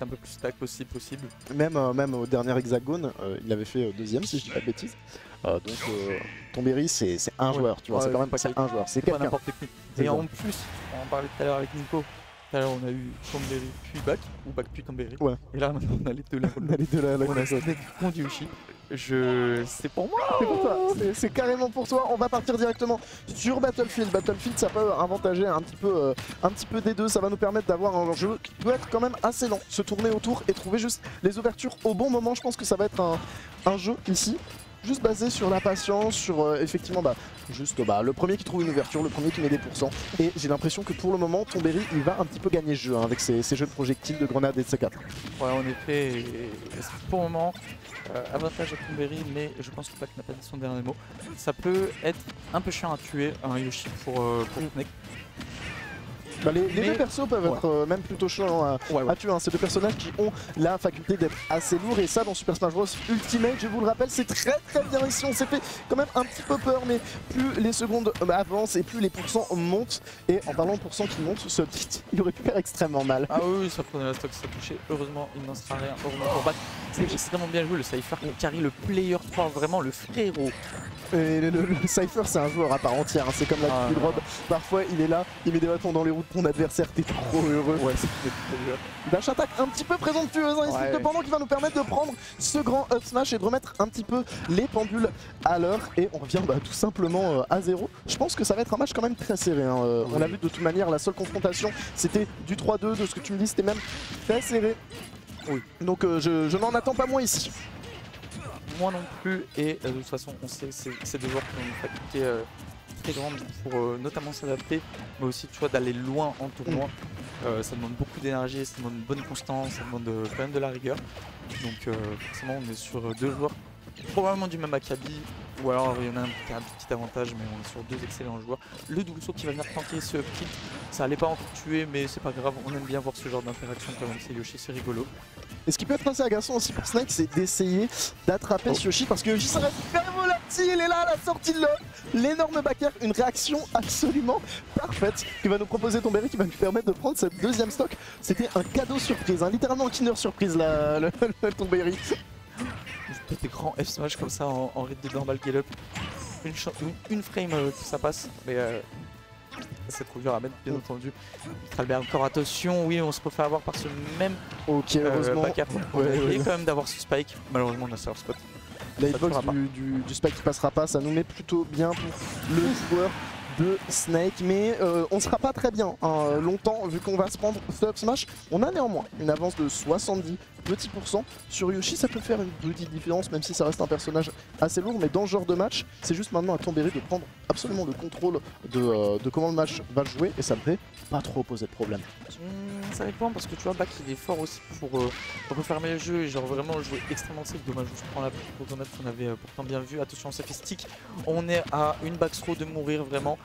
un peu plus stack possible. Même au dernier hexagone, il avait fait deuxième si je dis pas de bêtises. Donc Tonberry c'est un joueur, tu vois, c'est quand même pas un joueur, c'est pas quelqu'un. n'importe qui. Et en plus, on en parlait tout à l'heure avec Nico. Tout à l'heure on a eu Tonberry puis Bac, ou Bac puis Tonberry. Ouais. Et là maintenant on a les deux là. On a les deux là, On a Snake contre Yoshi. C'est pour moi. C'est pour toi, c'est carrément pour toi. On va partir directement sur Battlefield. Battlefield, ça peut avantager un petit peu des deux. Ça va nous permettre d'avoir un jeu qui peut être quand même assez lent. Se tourner autour et trouver juste les ouvertures au bon moment. Je pense que ça va être un jeu ici juste basé sur la patience, sur effectivement le premier qui trouve une ouverture, le premier qui met des pourcents. Et j'ai l'impression que pour le moment, Tonberry il va un petit peu gagner ce jeu avec ses jeux de projectiles, de grenades et de C4. Ouais, en effet, pour le moment, avantage à Tonberry, mais je pense que Pac n'a pas dit son dernier mot. Ça peut être un peu chiant à tuer un Yoshi pour Snake. Les deux persos peuvent être même plutôt chauds à tuer. C'est deux personnages qui ont la faculté d'être assez lourds et ça dans Super Smash Bros Ultimate, je vous le rappelle, c'est très bien ici. On s'est fait quand même un petit peu peur, mais plus les secondes avancent et plus les pourcents montent. Et en parlant de pourcents qui montent, ce petit il aurait pu faire extrêmement mal. Ah oui, ça prenait la stock, ça touchait. Heureusement, il n'en sera rien. Heureusement pour Bac. C'est extrêmement bien joué le Cypher qui carry le player 3, vraiment le frérot. Et le Cypher c'est un joueur à part entière, c'est comme la petite robe. Parfois il est là, il met des bâtons dans les roues de ton adversaire, t'es trop heureux. Ouais, c'est trop dur. Dash attack un petit peu présomptueuse ici, cependant qui va nous permettre de prendre ce grand up smash et de remettre un petit peu les pendules à l'heure. Et on revient tout simplement à 0. Je pense que ça va être un match quand même très serré. On a vu de toute manière la seule confrontation c'était du 3-2, de ce que tu me dis c'était même très serré. Oui. Donc je n'en attends pas moins ici. Moi non plus, et de toute façon on sait que c'est des joueurs qui ont une faculté très grande pour notamment s'adapter, mais aussi tu vois d'aller loin en tournoi. Ça demande beaucoup d'énergie, ça demande une bonne constance, ça demande quand même de la rigueur. Donc forcément on est sur deux joueurs probablement du même acabit, ou alors il y en a un petit avantage, mais on est sur deux excellents joueurs. Le double saut qui va venir tanker ce petit, ça allait pas encore tuer, mais c'est pas grave, on aime bien voir ce genre d'interaction quand même, c'est Yoshi, c'est rigolo. Et ce qui peut être assez agaçant aussi pour Snake, c'est d'essayer d'attraper ce Yoshi, parce que Yoshi ça reste hyper volatile, et là à la sortie de l'énorme backer, une réaction absolument parfaite qui va nous proposer Tonberry, qui va nous permettre de prendre cette deuxième stock. C'était un cadeau surprise, littéralement un Kinder surprise le Tonberry. Des grands F-smash comme ça en rythme de normal get up. Une frame que ça passe, mais c'est trop dur à mettre bien entendu. Tralbert encore attention, oui on se refait avoir par ce même backer. Et quand même d'avoir ce spike, malheureusement on a serve spot. La hitbox du spike qui passera pas, ça nous met plutôt bien pour le joueur de Snake, mais on sera pas très bien longtemps vu qu'on va se prendre ce up smash. On a néanmoins une avance de 70 petits pourcents sur Yoshi, ça peut faire une petite différence même si ça reste un personnage assez lourd, mais dans ce genre de match c'est juste maintenant à Tonberry de prendre absolument le contrôle de comment le match va jouer et ça ne devrait pas trop poser de problème. Ça dépend parce que tu vois Bac il est fort aussi pour refermer le jeu et genre vraiment jouer extrêmement safe. Dommage, je prends la grenade qu'on avait pourtant bien vu. Attention, ça fait stick, on est à une back throw de mourir vraiment.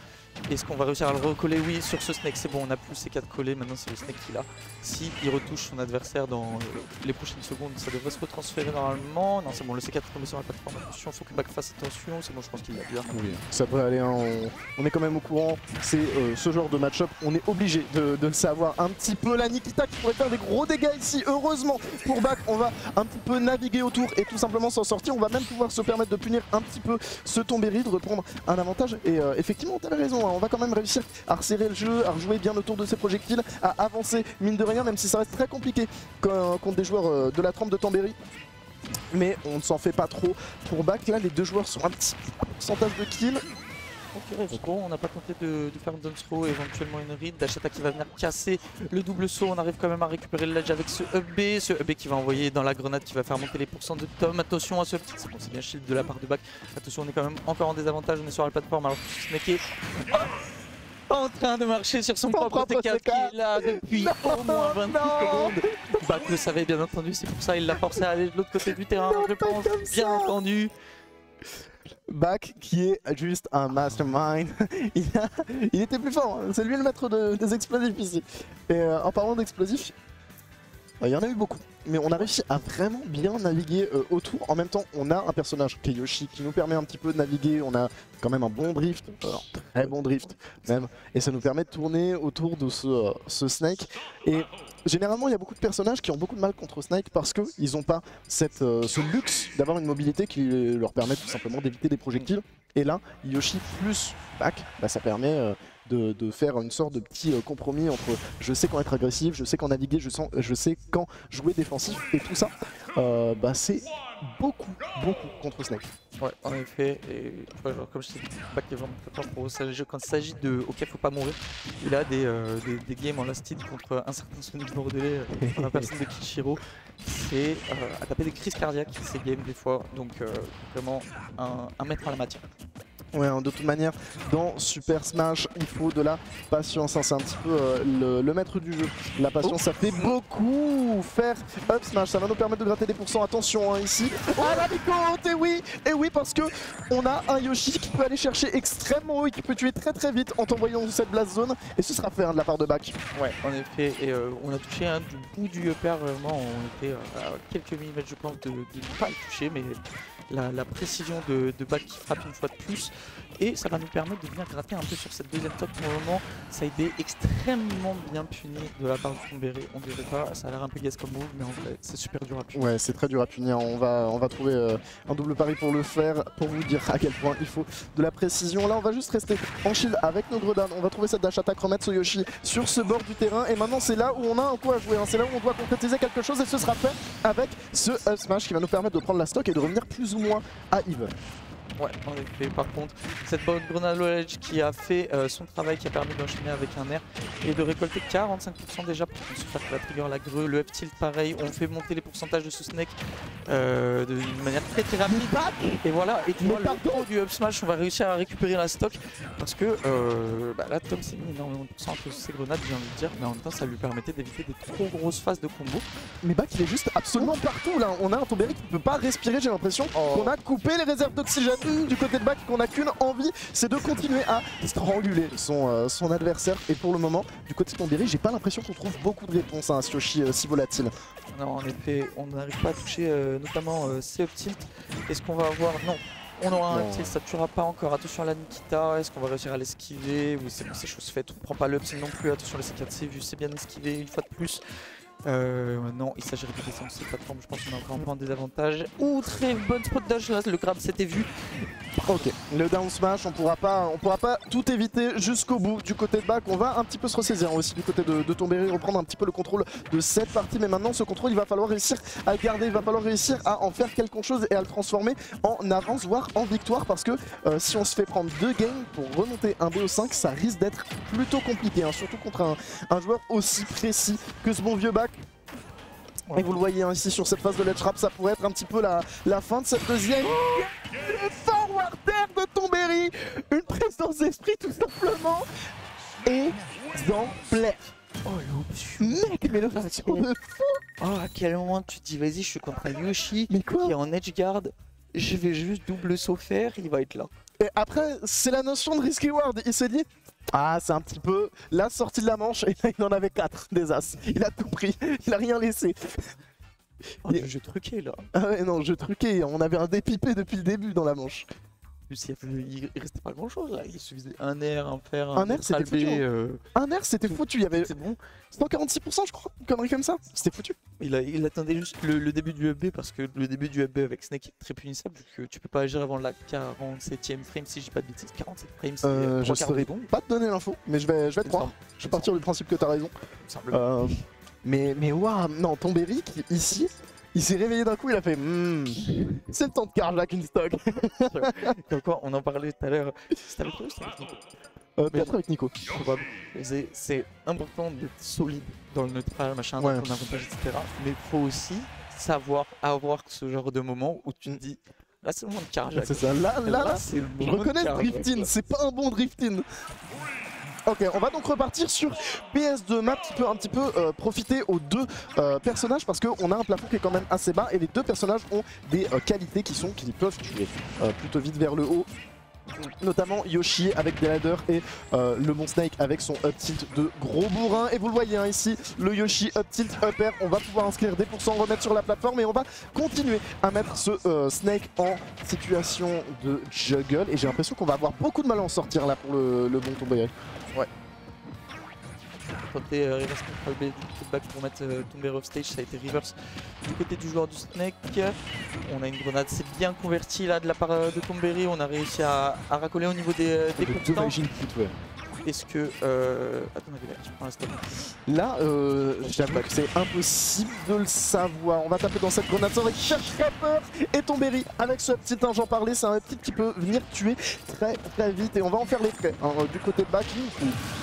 Est-ce qu'on va réussir à le recoller? Oui, sur ce Snake, c'est bon, on a plus ces 4 collés, maintenant c'est le Snake qui l'a. Si il retouche son adversaire dans les prochaines secondes, ça devrait se retransférer normalement. Non, c'est bon, le C4 est tombé sur la plateforme, attention, faut que Bac fasse attention, c'est bon, je pense qu'il l'a bien. Oui, ça devrait aller, on est quand même au courant, c'est ce genre de match-up, on est obligé de le savoir un petit peu. La Nikita qui pourrait faire des gros dégâts ici, heureusement pour Bac, on va un petit peu naviguer autour et tout simplement s'en sortir. On va même pouvoir se permettre de punir un petit peu ce Tonberry, de reprendre un avantage et effectivement, t'avais raison. On va quand même réussir à resserrer le jeu, à rejouer bien autour de ses projectiles, à avancer mine de rien, même si ça reste très compliqué contre des joueurs de la trempe de Tonberry. Mais on ne s'en fait pas trop pour Bac. Là, les deux joueurs sont un petit pourcentage de kills. Ok, on n'a pas tenté de faire un down throw, éventuellement une read. Dash attack qui va venir casser le double saut. On arrive quand même à récupérer le ledge avec ce up B. Ce up B qui va envoyer dans la grenade qui va faire monter les pourcents de Tom. Attention à ce petit. C'est bon, c'est bien shield de la part de Bac. Attention, on est quand même encore en désavantage. On est sur la plateforme alors que Snake est en train de marcher sur son propre T4 qui est là depuis au moins 28 secondes. Bac le savait bien entendu, c'est pour ça il l'a forcé à aller de l'autre côté du terrain, je pense, bien entendu. Bac qui est juste un mastermind. il était plus fort, hein. C'est lui le maître des explosifs ici. Et en parlant d'explosifs, Il y en a eu beaucoup, mais on a réussi à vraiment bien naviguer autour. En même temps, on a un personnage qui est Yoshi qui nous permet un petit peu de naviguer. On a quand même un bon drift, très bon drift même, et ça nous permet de tourner autour de ce Snake. Et généralement, il y a beaucoup de personnages qui ont beaucoup de mal contre Snake parce qu'ils n'ont pas ce luxe d'avoir une mobilité qui leur permet tout simplement d'éviter des projectiles. Et là, Yoshi plus Back, bah, ça permet de faire une sorte de petit compromis entre je sais quand être agressif, je sais quand naviguer, je sais quand jouer défensif, et tout ça, bah, c'est beaucoup contre Snake. Ouais, en effet, et tu vois, genre, comme je t'ai dit, Back est vraiment très fort pour ce jeu. Quand il s'agit de OK, faut pas mourir, il a des games en last hit contre un certain Sonic Bordelais, dans la personne de Kichiro. C'est à taper des crises cardiaques ces games des fois, donc vraiment un maître en la matière. Ouais, de toute manière, dans Super Smash, il faut de la patience, hein. C'est un petit peu le maître du jeu. La patience, ça fait beaucoup faire up smash, ça va nous permettre de gratter des pourcents. Attention hein, ici. Ah la bicote, et oui, parce que on a un Yoshi qui peut aller chercher extrêmement haut et qui peut tuer très vite en t'envoyant dans cette blast zone, et ce sera fait hein, de la part de Back. Ouais, en effet, et on a touché du bout du upper, vraiment, on était à quelques millimètres je pense de ne pas le toucher, mais la précision de Back qui frappe une fois de plus, et ça va nous permettre de venir gratter un peu sur cette deuxième top. Pour le moment, ça a été extrêmement bien puni de la part de Tombéry. On dirait pas, ça a l'air un peu gaze comme move, mais en vrai, c'est super dur à punir. Ouais, c'est très dur à punir. On va trouver un double pari pour le faire, pour vous dire à quel point il faut de la précision. Là, on va juste rester en shield avec nos Gredan. On va trouver cette dash attack, remettre ce Yoshi sur ce bord du terrain. Et maintenant, c'est là où on a un coup à jouer, hein. C'est là où on doit concrétiser quelque chose, et ce sera fait avec ce up smash qui va nous permettre de prendre la stock et de revenir plus ou moins à even. Ouais, en effet, par contre, cette bonne grenade Knowledge qui a fait son travail, qui a permis d'enchaîner avec un air et de récolter 45% déjà pour se faire la trigger, la greu, le F-tilt pareil, on fait monter les pourcentages de ce Snake d'une manière très rapide. Et voilà, et tu vois, le pro du up smash, on va réussir à récupérer la stock parce que là, Tom s'est mis énormément de pourcents entre ses grenades, j'ai envie de dire, mais en même temps, ça lui permettait d'éviter des trop grosses phases de combo. Mais Back, il est juste absolument partout là. On a un Tombéry qui ne peut pas respirer, j'ai l'impression qu'on a coupé les réserves d'oxygène du côté de Back, qu'on a qu'une envie, c'est de continuer à stranguler son adversaire. Et pour le moment, du côté de Tombéry, j'ai pas l'impression qu'on trouve beaucoup de réponses à un Yoshi si volatile. Non, en effet, on n'arrive pas à toucher notamment ces up tilt. Est-ce qu'on va avoir... Non, on aura un tilt, ça ne tuera pas encore. Attention à la Nikita, est-ce qu'on va réussir à l'esquiver? Oui, c'est bon, c'est chose faite, on prend pas l'up tilt non plus. Attention à la C4C, vu c'est bien esquivé une fois de plus. Maintenant, il s'agirait de descendre cette plateforme, je pense qu'on a encore un peu en désavantage. Ouh, très bonne spot dash là, le grab s'était vu. Ok, le down smash, on pourra pas tout éviter jusqu'au bout du côté de Back. On va un petit peu se ressaisir aussi du côté de Tombéry, reprendre un petit peu le contrôle de cette partie. Mais maintenant, ce contrôle, il va falloir réussir à le garder, il va falloir réussir à en faire quelque chose et à le transformer en avance, voire en victoire. Parce que si on se fait prendre 2 games pour remonter un BO5, ça risque d'être plutôt compliqué, hein, surtout contre un joueur aussi précis que ce bon vieux Back. Et vous le voyez hein, ici sur cette phase de ledge trap, ça pourrait être un petit peu la fin de cette deuxième. Le forward air de Tombéry, une présence d'esprit tout simplement exemplaire. Oh l'option. Mec, mais l'option de fou. Oh, à quel moment tu te dis vas-y, je suis contre un Yoshi mais quoi qui est en edge guard, je vais juste double saut faire, il va être là. Et après, c'est la notion de risk reward. Il s'est dit, ah, c'est un petit peu la sortie de la manche, et là il en avait 4 des as. Il a tout pris, il a rien laissé. Oh, je truqué là. Ah ouais, non, je truquais, on avait un dépipé depuis le début dans la manche. Il restait pas grand chose là, il suffisait un air, un fer, un air, c'était foutu. Un air, c'était foutu, il y avait 146% je crois, une connerie comme ça, c'était foutu. Il attendait juste le début du UB parce que le début du UB avec Snake est très punissable vu que tu peux pas agir avant la 47ème frame si je dis pas de bêtises. 47 frames c'est je saurais pas te donner l'info, mais je vais te croire. Je vais partir du principe que t'as raison. Mais waouh, non, Tombéry qui ici, il s'est réveillé d'un coup, il a fait c'est le temps de carjack une stock. Encore, on en parlait tout à l'heure. C'était avec toi ou c'était avec Nico? Peut-être avec Nico. C'est important d'être solide dans le neutral, machin, dans ton avantage, etc. Mais il faut aussi savoir avoir ce genre de moment où tu te dis là c'est le moment de carjack. C'est ça, là je reconnais le drifting, c'est pas un bon drifting. Ok, on va donc repartir sur PS2 map, un petit peu profiter aux deux personnages parce qu'on a un plafond qui est quand même assez bas et les deux personnages ont des qualités qui peuvent tuer plutôt vite vers le haut. notamment Yoshi avec des ladders et le Mon Snake avec son up tilt de gros bourrin. Et vous le voyez hein, ici, le Yoshi up tilt up air, on va pouvoir inscrire des pourcents, remettre sur la plateforme et on va continuer à mettre ce Snake en situation de juggle. Et j'ai l'impression qu'on va avoir beaucoup de mal à en sortir là pour le bon tomber. Ouais. Côté reverse control B du côté de back pour mettre tomber off stage, ça a été reverse du côté du joueur du Snake. On a une grenade, c'est bien converti là de la part de Tomberry, on a réussi à racoler au niveau des compétences. Est-ce que... Attends, je prends la stop. Là, j'avoue que c'est impossible de le savoir. On va taper dans cette grenade sans cherche Rapper et Tomberry avec ce petit, j'en parlais, c'est un petit qui peut venir tuer très très vite et on va en faire les frais. Hein, du côté de back,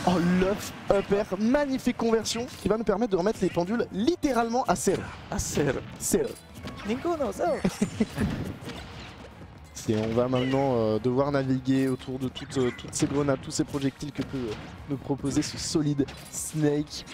oh love upper, magnifique conversion qui va nous permettre de remettre les pendules littéralement à zéro. À zéro. Zéro. Ninguno, zéro. Et on va maintenant devoir naviguer autour de toutes ces grenades, tous ces projectiles que peut nous proposer ce solide Snake.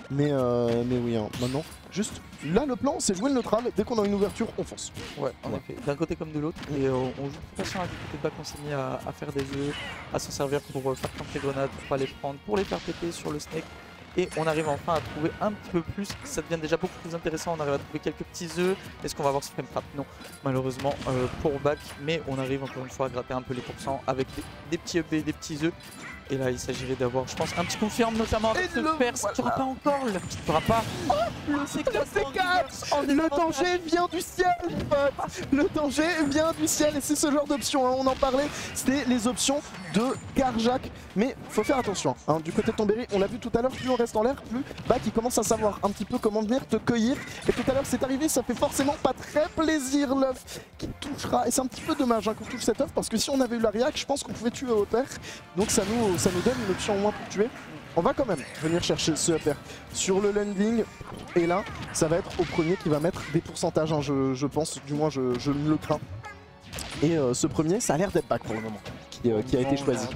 Mais oui, hein, maintenant, juste là le plan c'est jouer le neutral, dès qu'on a une ouverture on fonce. Ouais, en effet, d'un côté comme de l'autre. Et on joue plus patient du côté de back, on s'est mis à faire des jeux, à s'en servir pour faire planter les grenades, pour pas les prendre, pour les faire péter sur le Snake. Et on arrive enfin à trouver un petit peu plus, ça devient déjà beaucoup plus intéressant, on arrive à trouver quelques petits œufs. Est-ce qu'on va avoir ce frame trap? Non, malheureusement pour back, mais on arrive encore une fois à gratter un peu les pourcents avec des petits EB, des petits œufs. Et là il s'agirait d'avoir, je pense, un petit confirme notamment avec ce perse. Tu n'auras pas encore, tu n'auras pas le C4. Le danger vient du ciel, pote. Le danger vient du ciel et c'est ce genre d'options, hein. On en parlait, c'était les options de Karjak. Mais faut faire attention, hein. Du côté de Tomberry, on l'a vu tout à l'heure, plus on reste en l'air, plus back il commence à savoir un petit peu comment venir te cueillir. Et tout à l'heure c'est arrivé, ça fait forcément pas très plaisir l'œuf qui touchera. Et c'est un petit peu dommage hein, qu'on touche cet œuf parce que si on avait eu la réac, je pense qu'on pouvait tuer au pair. Donc ça nous donne une option en moins pour tuer. On va quand même venir chercher ce upper sur le landing. Et là, ça va être au premier qui va mettre des pourcentages, hein, je pense, du moins je le crains. Et ce premier, ça a l'air d'être back pour le moment, qui a été choisi.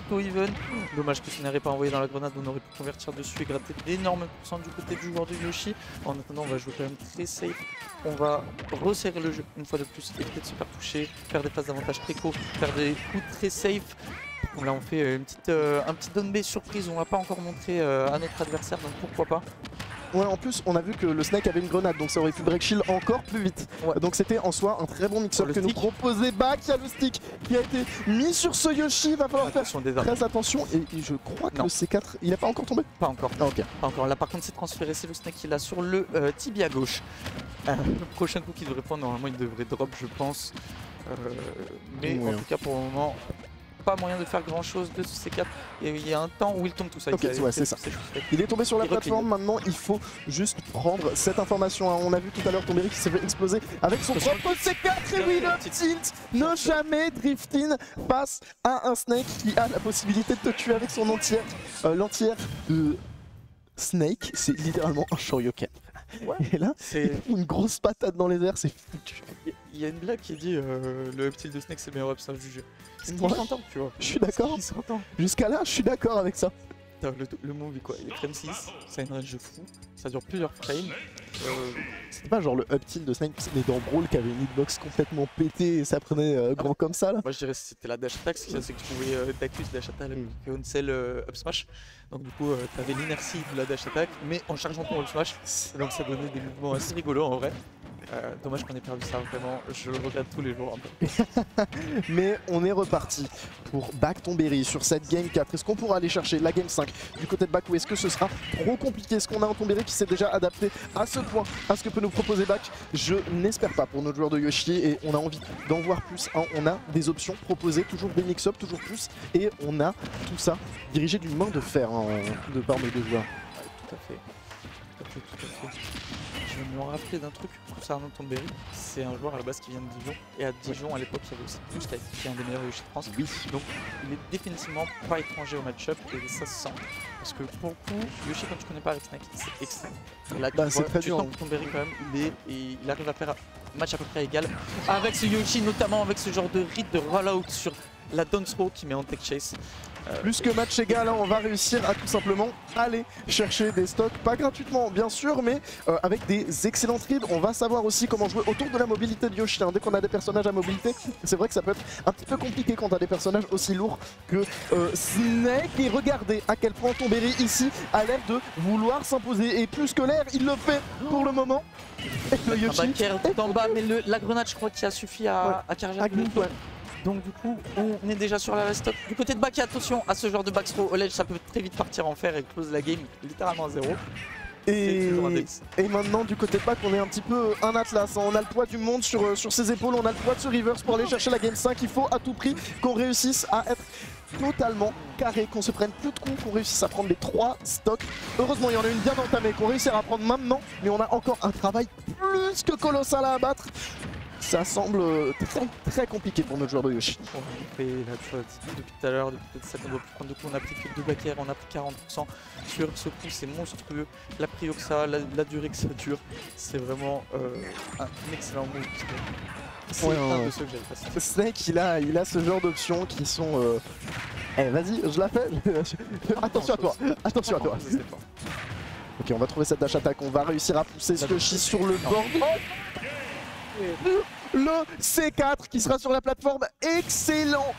Plutôt even. Dommage que ce n'aurait pas envoyé dans la grenade, on aurait pu convertir dessus et gratter d'énormes pourcents du côté du joueur de Yoshi. En attendant, on va jouer quand même très safe. On va resserrer le jeu une fois de plus, éviter de se faire toucher, faire des phases d'avantage très courts, faire des coups très safe. Là on fait un petit down B surprise, on va pas encore montrer à notre adversaire, donc pourquoi pas. Ouais, en plus on a vu que le Snake avait une grenade, donc ça aurait pu break shield encore plus vite. Ouais. Donc c'était en soi un très bon mix-up que nous proposait back. Il y a le stick qui a été mis sur ce Yoshi, il va falloir faire très attention. Et je crois que le C4, il n'a pas encore tombé? Pas encore. Ah, okay. Pas encore. Là par contre c'est transféré, c'est le Snake qui l'a sur le tibia gauche. Le prochain coup qu'il devrait prendre, normalement il devrait drop je pense. Mais en tout cas pour le moment... pas moyen de faire grand chose de ce C4 et il y a un temps où il tombe tout ça. Okay, ouais, c'est ça. Il est tombé sur la plateforme, maintenant il faut juste prendre cette information. Hein. On a vu tout à l'heure Tomberry qui s'est fait exploser avec son propre C4 et oui le tilt. Ne jamais drift in face à un Snake qui a la possibilité de te tuer avec son entière. L'entière de Snake, c'est littéralement un shoryuken. Ouais. Et là, c'est une grosse patate dans les airs, c'est foutu. Il y a une blague qui dit le up tilt de Snake c'est le meilleur up smash du jeu. Ce qui s'entend, tu vois. Je suis d'accord. Jusqu'à là, je suis d'accord avec ça. Le move est quoi? Il est frame 6, ça a une range de fou, ça dure plusieurs frames. C'était pas genre le up tilt de Snake, mais dans Brawl qui avait une hitbox complètement pétée et ça prenait grand comme ça là? Moi je dirais que c'était la dash attack, c'est que tu pouvais d'acus dash attack cancel up smash. Donc du coup t'avais l'inertie de la dash attack mais en chargeant ton up smash. Donc ça donnait des mouvements assez rigolos en vrai. Dommage qu'on ait perdu ça, vraiment, je le regrette tous les jours un peu. Mais on est reparti pour back Tomberry sur cette game 4. Est-ce qu'on pourra aller chercher la game 5 du côté de back ou est-ce que ce sera trop compliqué? Est-ce qu'on a un Tomberry qui s'est déjà adapté à ce point à ce que peut nous proposer back? Je n'espère pas pour notre joueur de Yoshi et on a envie d'en voir plus. Hein. On a des options proposées, toujours des mix-up, toujours plus et on a tout ça dirigé d'une main de fer hein, de par nos deux joueurs. Ouais, tout à fait. Tout à fait. Je vais me rappeler d'un truc concernant Tomberry, c'est un joueur à la base qui vient de Dijon, et à Dijon à l'époque il y avait aussi Plus qui est un des meilleurs Yoshi de France. Oui. Donc il est définitivement pas étranger au match-up et ça se sent. Parce que pour le coup, Yoshi quand tu connais pas avec Snake, c'est extrême. Et là tu vois, tu sens que Tomberry quand même, il arrive à faire un match à peu près égal avec ce Yoshi, notamment avec ce genre de rythme de rollout sur la down throw qui met en tech chase. Plus que match égal, hein, on va réussir à tout simplement aller chercher des stocks, pas gratuitement bien sûr, mais avec des excellentes reads. On va savoir aussi comment jouer autour de la mobilité de Yoshi. Hein. Dès qu'on a des personnages à mobilité, c'est vrai que ça peut être un petit peu compliqué quand on a des personnages aussi lourds que Snake. Et regardez à quel point Tonberry ici a l'air de vouloir s'imposer. Et plus que l'air, il le fait pour le moment. Et le Yoshi un backer tout en bas, mais la grenade je crois qu'il a suffi à charger. Donc du coup, on est déjà sur la stock. Du côté de Baki, attention à ce genre de backthrow au ledge, ça peut très vite partir en fer et close la game littéralement à 0. Et maintenant du côté de Back, on est un petit peu un Atlas, hein. On a le poids du monde sur ses épaules, on a le poids de ce Reverse pour aller chercher la game 5. Il faut à tout prix qu'on réussisse à être totalement carré, qu'on se prenne plus de coups, qu'on réussisse à prendre les 3 stocks. Heureusement il y en a une bien entamée qu'on réussira à prendre maintenant, mais on a encore un travail plus que colossal à abattre. Ça semble très compliqué pour notre joueur de Yoshi. On fait la chose depuis tout à l'heure, depuis peut-être 7 on doit plus prendre de coups, on a pris que 2 backers, on a pris 40% sur ce coup, c'est monstrueux. La prio que ça, la durée que ça dure, c'est vraiment un excellent move. C'est un de ceux que j'avais passé. Snake il a ce genre d'options qui sont... Eh vas-y, je la fais. Attention à toi, attention à toi. Ok, on va trouver cette dash attack, on va réussir à pousser ce Yoshi sur le board. Le C4 qui sera sur la plateforme, excellent